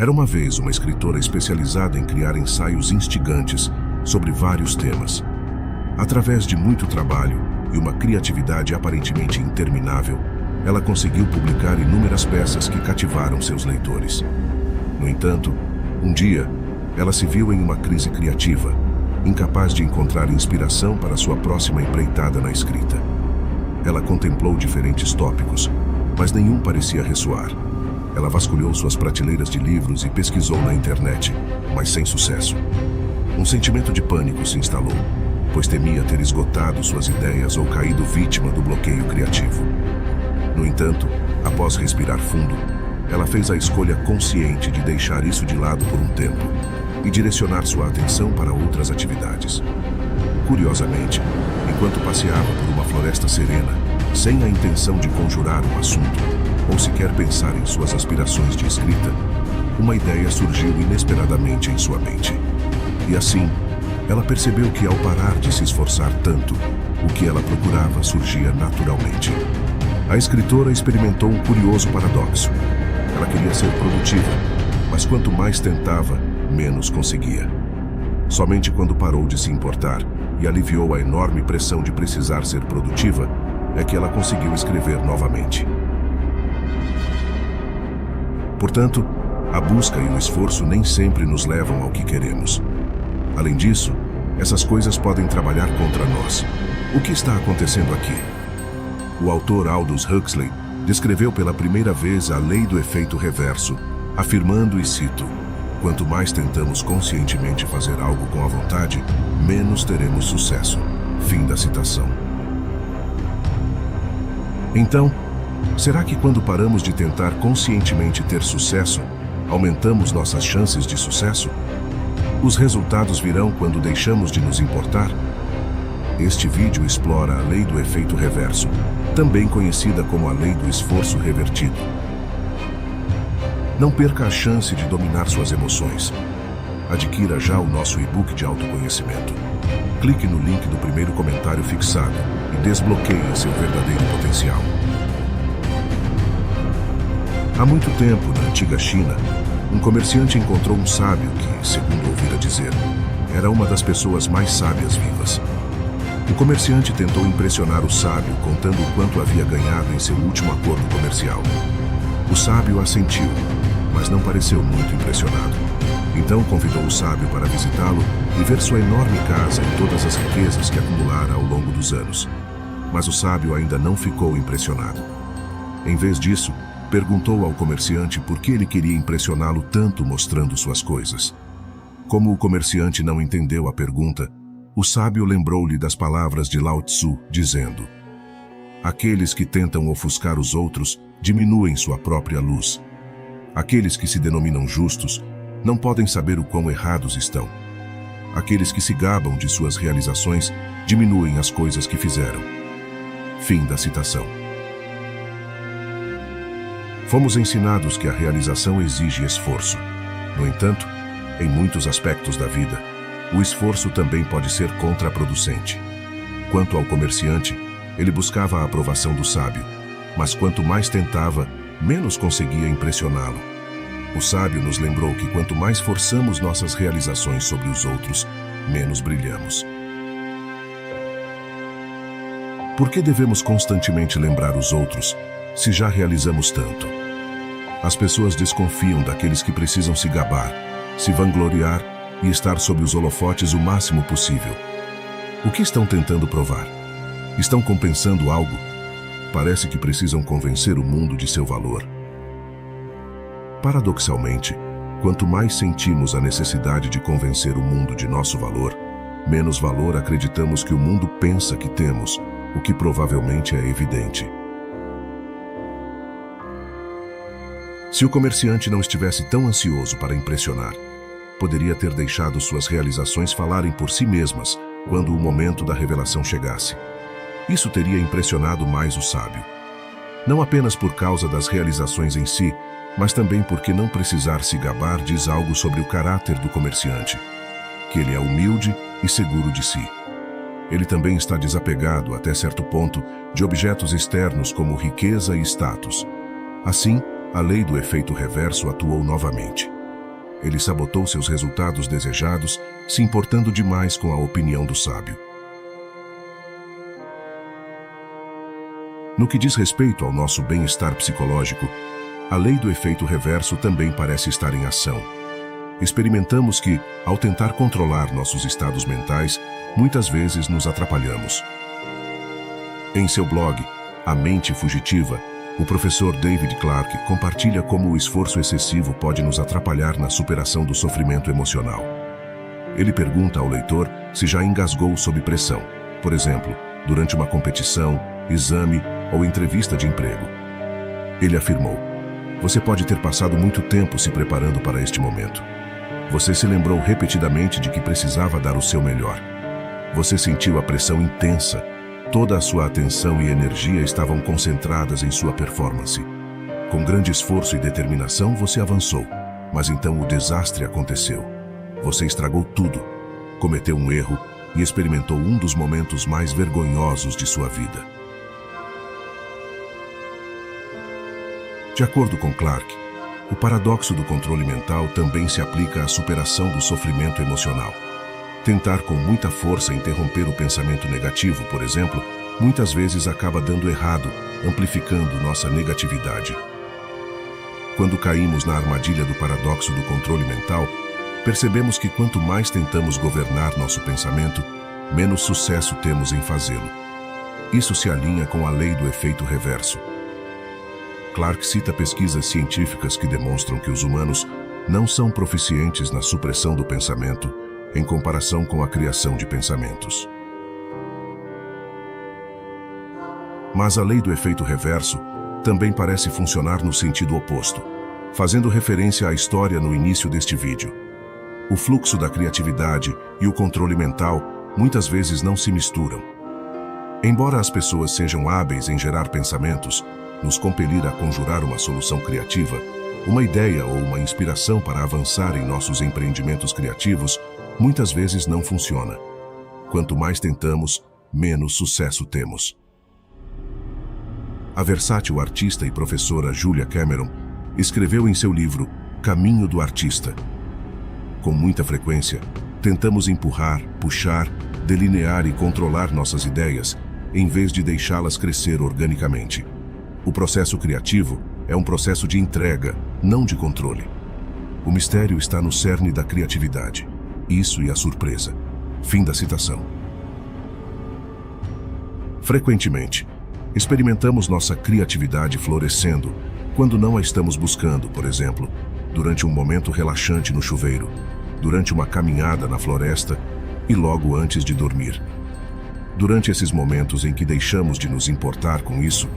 Era uma vez uma escritora especializada em criar ensaios instigantes sobre vários temas. Através de muito trabalho e uma criatividade aparentemente interminável, ela conseguiu publicar inúmeras peças que cativaram seus leitores. No entanto, um dia, ela se viu em uma crise criativa, incapaz de encontrar inspiração para sua próxima empreitada na escrita. Ela contemplou diferentes tópicos, mas nenhum parecia ressoar. Ela vasculhou suas prateleiras de livros e pesquisou na internet, mas sem sucesso. Um sentimento de pânico se instalou, pois temia ter esgotado suas ideias ou caído vítima do bloqueio criativo. No entanto, após respirar fundo, ela fez a escolha consciente de deixar isso de lado por um tempo e direcionar sua atenção para outras atividades. Curiosamente, enquanto passeava por uma floresta serena, sem a intenção de conjurar um assunto, ou sequer pensar em suas aspirações de escrita, uma ideia surgiu inesperadamente em sua mente. E assim, ela percebeu que ao parar de se esforçar tanto, o que ela procurava surgia naturalmente. A escritora experimentou um curioso paradoxo. Ela queria ser produtiva, mas quanto mais tentava, menos conseguia. Somente quando parou de se importar e aliviou a enorme pressão de precisar ser produtiva, é que ela conseguiu escrever novamente. Portanto, a busca e o esforço nem sempre nos levam ao que queremos. Além disso, essas coisas podem trabalhar contra nós. O que está acontecendo aqui? O autor Aldous Huxley descreveu pela primeira vez a lei do efeito reverso, afirmando, e cito, "Quanto mais tentamos conscientemente fazer algo com a vontade, menos teremos sucesso." Fim da citação. Então, será que quando paramos de tentar conscientemente ter sucesso, aumentamos nossas chances de sucesso? Os resultados virão quando deixamos de nos importar? Este vídeo explora a lei do efeito reverso, também conhecida como a lei do esforço revertido. Não perca a chance de dominar suas emoções. Adquira já o nosso e-book de autoconhecimento. Clique no link do primeiro comentário fixado e desbloqueie seu verdadeiro potencial. Há muito tempo, na antiga China, um comerciante encontrou um sábio que, segundo ouvira dizer, era uma das pessoas mais sábias vivas. O comerciante tentou impressionar o sábio, contando o quanto havia ganhado em seu último acordo comercial. O sábio assentiu, mas não pareceu muito impressionado. Então convidou o sábio para visitá-lo e ver sua enorme casa e todas as riquezas que acumulara ao longo dos anos. Mas o sábio ainda não ficou impressionado. Em vez disso, perguntou ao comerciante por que ele queria impressioná-lo tanto mostrando suas coisas. Como o comerciante não entendeu a pergunta, o sábio lembrou-lhe das palavras de Lao Tzu, dizendo: "Aqueles que tentam ofuscar os outros diminuem sua própria luz. Aqueles que se denominam justos não podem saber o quão errados estão. Aqueles que se gabam de suas realizações diminuem as coisas que fizeram." Fim da citação. Fomos ensinados que a realização exige esforço. No entanto, em muitos aspectos da vida, o esforço também pode ser contraproducente. Quanto ao comerciante, ele buscava a aprovação do sábio, mas quanto mais tentava, menos conseguia impressioná-lo. O sábio nos lembrou que quanto mais forçamos nossas realizações sobre os outros, menos brilhamos. Por que devemos constantemente lembrar os outros, se já realizamos tanto? As pessoas desconfiam daqueles que precisam se gabar, se vangloriar e estar sob os holofotes o máximo possível. O que estão tentando provar? Estão compensando algo? Parece que precisam convencer o mundo de seu valor. Paradoxalmente, quanto mais sentimos a necessidade de convencer o mundo de nosso valor, menos valor acreditamos que o mundo pensa que temos, o que provavelmente é evidente. Se o comerciante não estivesse tão ansioso para impressionar, poderia ter deixado suas realizações falarem por si mesmas quando o momento da revelação chegasse. Isso teria impressionado mais o sábio. Não apenas por causa das realizações em si, mas também porque não precisar se gabar diz algo sobre o caráter do comerciante, que ele é humilde e seguro de si. Ele também está desapegado, até certo ponto, de objetos externos como riqueza e status. Assim, a lei do efeito reverso atuou novamente. Ele sabotou seus resultados desejados, se importando demais com a opinião do sábio. No que diz respeito ao nosso bem-estar psicológico, a lei do efeito reverso também parece estar em ação. Experimentamos que, ao tentar controlar nossos estados mentais, muitas vezes nos atrapalhamos. Em seu blog, A Mente Fugitiva, o professor David Clarke compartilha como o esforço excessivo pode nos atrapalhar na superação do sofrimento emocional. Ele pergunta ao leitor se já engasgou sob pressão, por exemplo, durante uma competição, exame ou entrevista de emprego. Ele afirmou: "Você pode ter passado muito tempo se preparando para este momento. Você se lembrou repetidamente de que precisava dar o seu melhor. Você sentiu a pressão intensa. Toda a sua atenção e energia estavam concentradas em sua performance. Com grande esforço e determinação, você avançou. Mas então o desastre aconteceu. Você estragou tudo, cometeu um erro e experimentou um dos momentos mais vergonhosos de sua vida." De acordo com Clarke, o paradoxo do controle mental também se aplica à superação do sofrimento emocional. Tentar com muita força interromper o pensamento negativo, por exemplo, muitas vezes acaba dando errado, amplificando nossa negatividade. Quando caímos na armadilha do paradoxo do controle mental, percebemos que quanto mais tentamos governar nosso pensamento, menos sucesso temos em fazê-lo. Isso se alinha com a lei do efeito reverso. Clarke cita pesquisas científicas que demonstram que os humanos não são proficientes na supressão do pensamento em comparação com a criação de pensamentos. Mas a lei do efeito reverso também parece funcionar no sentido oposto, fazendo referência à história no início deste vídeo. O fluxo da criatividade e o controle mental muitas vezes não se misturam. Embora as pessoas sejam hábeis em gerar pensamentos, nos compelir a conjurar uma solução criativa, uma ideia ou uma inspiração para avançar em nossos empreendimentos criativos, muitas vezes não funciona. Quanto mais tentamos, menos sucesso temos. A versátil artista e professora Julia Cameron escreveu em seu livro Caminho do Artista: "Com muita frequência, tentamos empurrar, puxar, delinear e controlar nossas ideias, em vez de deixá-las crescer organicamente. O processo criativo é um processo de entrega, não de controle. O mistério está no cerne da criatividade. Isso e a surpresa." Fim da citação. Frequentemente, experimentamos nossa criatividade florescendo quando não a estamos buscando, por exemplo, durante um momento relaxante no chuveiro, durante uma caminhada na floresta e logo antes de dormir. Durante esses momentos em que deixamos de nos importar com isso,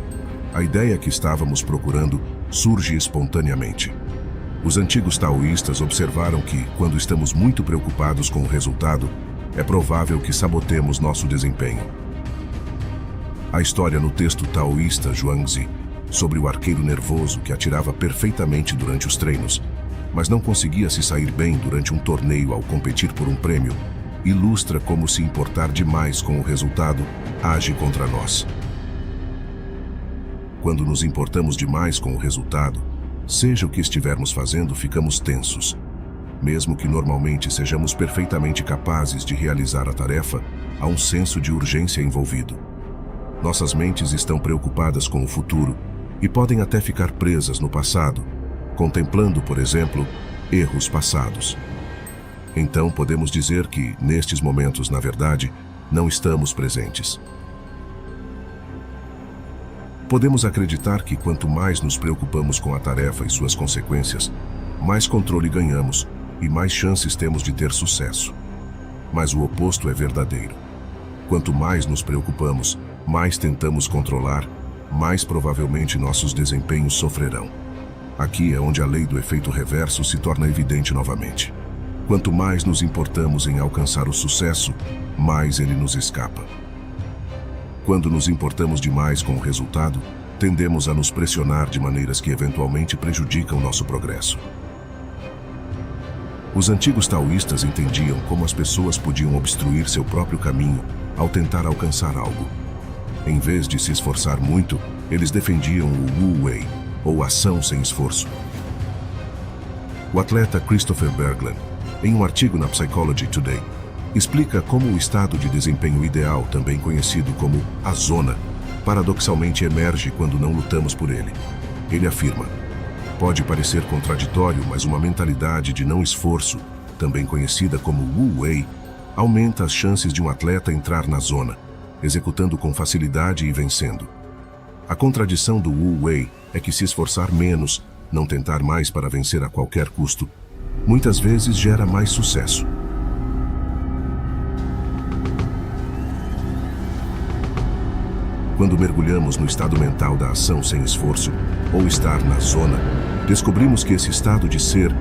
a ideia que estávamos procurando surge espontaneamente. Os antigos taoístas observaram que, quando estamos muito preocupados com o resultado, é provável que sabotemos nosso desempenho. A história no texto taoísta Zhuangzi, sobre o arqueiro nervoso que atirava perfeitamente durante os treinos, mas não conseguia se sair bem durante um torneio ao competir por um prêmio, ilustra como se importar demais com o resultado age contra nós. Quando nos importamos demais com o resultado, seja o que estivermos fazendo, ficamos tensos. Mesmo que normalmente sejamos perfeitamente capazes de realizar a tarefa, há um senso de urgência envolvido. Nossas mentes estão preocupadas com o futuro e podem até ficar presas no passado, contemplando, por exemplo, erros passados. Então podemos dizer que, nestes momentos, na verdade, não estamos presentes. Podemos acreditar que quanto mais nos preocupamos com a tarefa e suas consequências, mais controle ganhamos e mais chances temos de ter sucesso. Mas o oposto é verdadeiro. Quanto mais nos preocupamos, mais tentamos controlar, mais provavelmente nossos desempenhos sofrerão. Aqui é onde a lei do efeito reverso se torna evidente novamente. Quanto mais nos importamos em alcançar o sucesso, mais ele nos escapa. Quando nos importamos demais com o resultado, tendemos a nos pressionar de maneiras que eventualmente prejudicam nosso progresso. Os antigos taoístas entendiam como as pessoas podiam obstruir seu próprio caminho ao tentar alcançar algo. Em vez de se esforçar muito, eles defendiam o Wu Wei, ou ação sem esforço. O atleta Christopher Berglund, em um artigo na Psychology Today, explica como o estado de desempenho ideal, também conhecido como a zona, paradoxalmente emerge quando não lutamos por ele. Ele afirma: pode parecer contraditório, mas uma mentalidade de não esforço, também conhecida como Wu Wei, aumenta as chances de um atleta entrar na zona, executando com facilidade e vencendo. A contradição do Wu Wei é que se esforçar menos, não tentar mais para vencer a qualquer custo, muitas vezes gera mais sucesso. Quando mergulhamos no estado mental da ação sem esforço, ou estar na zona, descobrimos que esse estado de ser,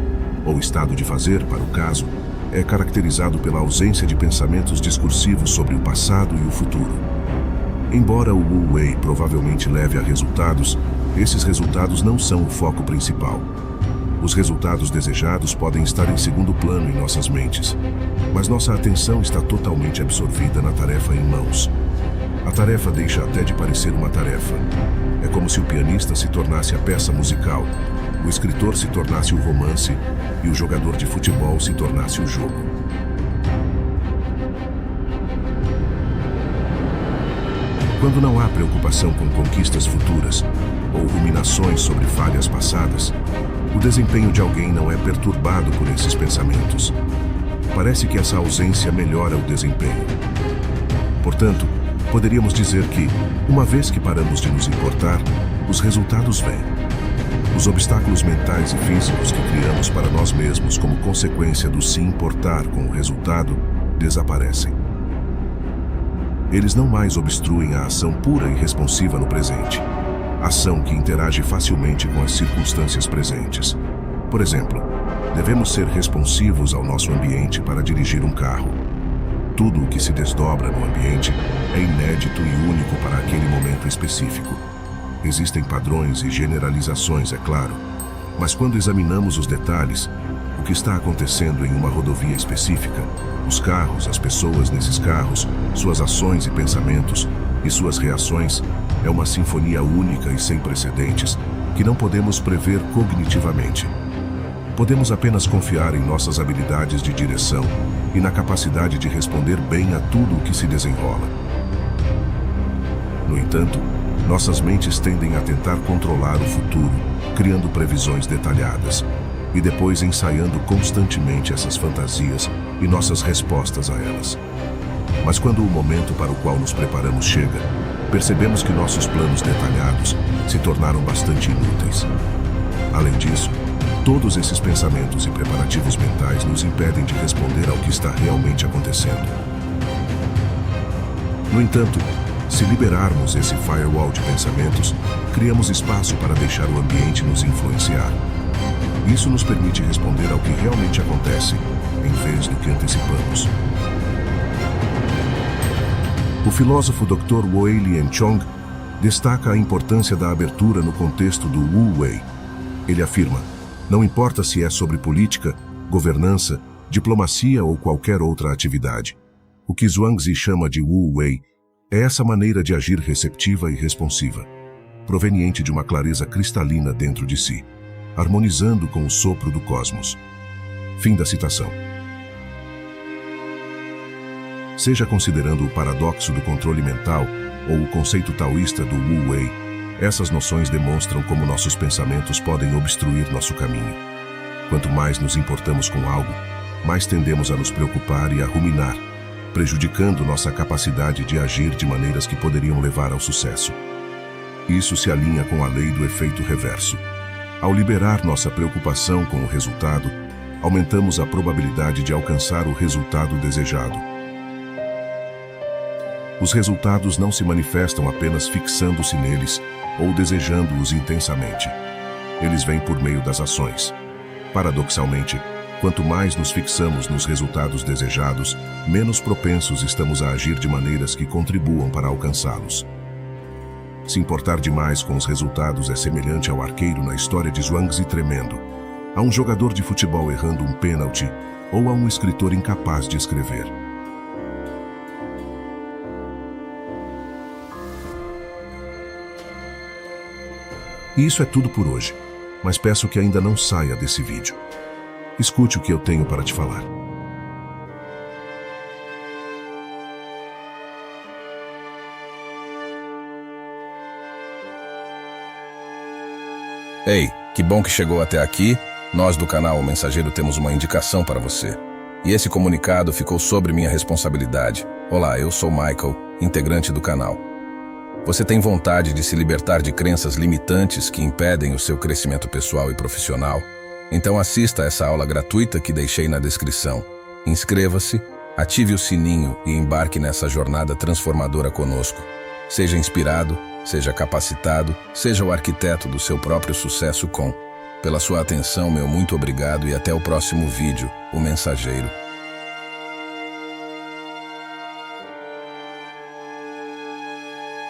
ou estado de fazer, para o caso, é caracterizado pela ausência de pensamentos discursivos sobre o passado e o futuro. Embora o Wu Wei provavelmente leve a resultados, esses resultados não são o foco principal. Os resultados desejados podem estar em segundo plano em nossas mentes, mas nossa atenção está totalmente absorvida na tarefa em mãos. A tarefa deixa até de parecer uma tarefa. É como se o pianista se tornasse a peça musical, o escritor se tornasse o romance e o jogador de futebol se tornasse o jogo. Quando não há preocupação com conquistas futuras ou ruminações sobre falhas passadas, o desempenho de alguém não é perturbado por esses pensamentos. Parece que essa ausência melhora o desempenho. Portanto, poderíamos dizer que, uma vez que paramos de nos importar, os resultados vêm. Os obstáculos mentais e físicos que criamos para nós mesmos como consequência do se importar com o resultado desaparecem. Eles não mais obstruem a ação pura e responsiva no presente, ação que interage facilmente com as circunstâncias presentes. Por exemplo, devemos ser responsivos ao nosso ambiente para dirigir um carro. Tudo o que se desdobra no ambiente é inédito e único para aquele momento específico. Existem padrões e generalizações, é claro, mas quando examinamos os detalhes, o que está acontecendo em uma rodovia específica, os carros, as pessoas nesses carros, suas ações e pensamentos e suas reações, é uma sinfonia única e sem precedentes que não podemos prever cognitivamente. Podemos apenas confiar em nossas habilidades de direção e na capacidade de responder bem a tudo o que se desenrola. No entanto, nossas mentes tendem a tentar controlar o futuro, criando previsões detalhadas, e depois ensaiando constantemente essas fantasias e nossas respostas a elas. Mas quando o momento para o qual nos preparamos chega, percebemos que nossos planos detalhados se tornaram bastante inúteis. Além disso, todos esses pensamentos e preparativos mentais nos impedem de responder ao que está realmente acontecendo. No entanto, se liberarmos esse firewall de pensamentos, criamos espaço para deixar o ambiente nos influenciar. Isso nos permite responder ao que realmente acontece, em vez do que antecipamos. O filósofo Dr. Wei-Lian Chong destaca a importância da abertura no contexto do Wu Wei. Ele afirma: não importa se é sobre política, governança, diplomacia ou qualquer outra atividade. O que Zhuangzi chama de Wu Wei é essa maneira de agir receptiva e responsiva, proveniente de uma clareza cristalina dentro de si, harmonizando com o sopro do cosmos. Fim da citação. Seja considerando o paradoxo do controle mental ou o conceito taoísta do Wu Wei, essas noções demonstram como nossos pensamentos podem obstruir nosso caminho. Quanto mais nos importamos com algo, mais tendemos a nos preocupar e a ruminar, prejudicando nossa capacidade de agir de maneiras que poderiam levar ao sucesso. Isso se alinha com a lei do efeito reverso. Ao liberar nossa preocupação com o resultado, aumentamos a probabilidade de alcançar o resultado desejado. Os resultados não se manifestam apenas fixando-se neles ou desejando-os intensamente. Eles vêm por meio das ações. Paradoxalmente, quanto mais nos fixamos nos resultados desejados, menos propensos estamos a agir de maneiras que contribuam para alcançá-los. Se importar demais com os resultados é semelhante ao arqueiro na história de Zhuangzi tremendo, a um jogador de futebol errando um pênalti ou a um escritor incapaz de escrever. E isso é tudo por hoje, mas peço que ainda não saia desse vídeo. Escute o que eu tenho para te falar. Ei, que bom que chegou até aqui. Nós do canal O Mensageiro temos uma indicação para você. E esse comunicado ficou sobre minha responsabilidade. Olá, eu sou Michael, integrante do canal. Você tem vontade de se libertar de crenças limitantes que impedem o seu crescimento pessoal e profissional? Então assista a essa aula gratuita que deixei na descrição. Inscreva-se, ative o sininho e embarque nessa jornada transformadora conosco. Seja inspirado, seja capacitado, seja o arquiteto do seu próprio sucesso com. Pela sua atenção, meu muito obrigado e até o próximo vídeo, O Mensageiro.